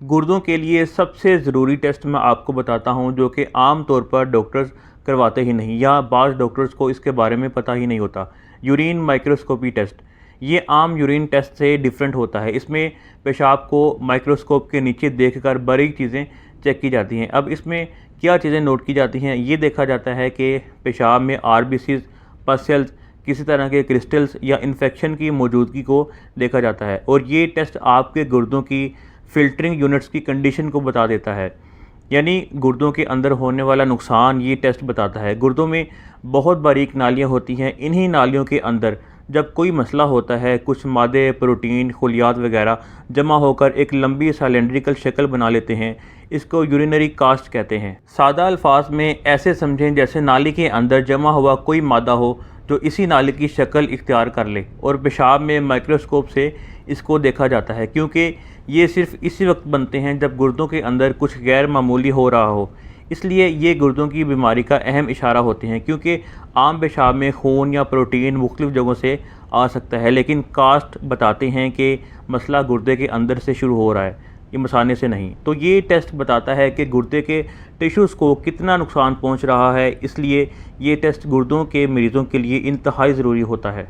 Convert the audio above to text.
गुर्दों के लिए सबसे ज़रूरी टेस्ट मैं आपको बताता हूं, जो कि आम तौर पर डॉक्टर्स करवाते ही नहीं या बाज़ डॉक्टर्स को इसके बारे में पता ही नहीं होता। यूरिन माइक्रोस्कोपी टेस्ट, ये आम यूरिन टेस्ट से डिफरेंट होता है। इसमें पेशाब को माइक्रोस्कोप के नीचे देखकर बारीक चीज़ें चेक की जाती हैं। अब इसमें क्या चीज़ें नोट की जाती हैं, ये देखा जाता है कि पेशाब में आरबीसीज, पसल्स, किसी तरह के क्रिस्टल्स या इन्फेक्शन की मौजूदगी को देखा जाता है। और ये टेस्ट आपके गुर्दों की फ़िल्टरिंग यूनिट्स की कंडीशन को बता देता है, यानी गुर्दों के अंदर होने वाला नुकसान ये टेस्ट बताता है। गुर्दों में बहुत बारीक नालियाँ होती हैं। इन्हीं नालियों के अंदर जब कोई मसला होता है, कुछ मादे, प्रोटीन, खुलियात वगैरह जमा होकर एक लंबी सिलेंड्रिकल शक्ल बना लेते हैं। इसको यूरिनरी कास्ट कहते हैं। सादा अल्फाज में ऐसे समझें जैसे नाली के अंदर जमा हुआ कोई मादा हो जो इसी नाली की शक्ल इख्तियार कर ले, और पेशाब में माइक्रोस्कोप से इसको देखा जाता है, क्योंकि ये सिर्फ इसी वक्त बनते हैं जब गुर्दों के अंदर कुछ गैर मामूली हो रहा हो। इसलिए ये गुर्दों की बीमारी का अहम इशारा होते हैं, क्योंकि आम पेशाब में खून या प्रोटीन मुख्तलिफ जगहों से आ सकता है, लेकिन कास्ट बताते हैं कि मसला गुर्दे के अंदर से शुरू हो रहा है, ये मसाने से नहीं। तो ये टेस्ट बताता है कि गुर्दे के टिश्यूज़ को कितना नुकसान पहुंच रहा है। इसलिए ये टेस्ट गुर्दों के मरीज़ों के लिए इंतहाई ज़रूरी होता है।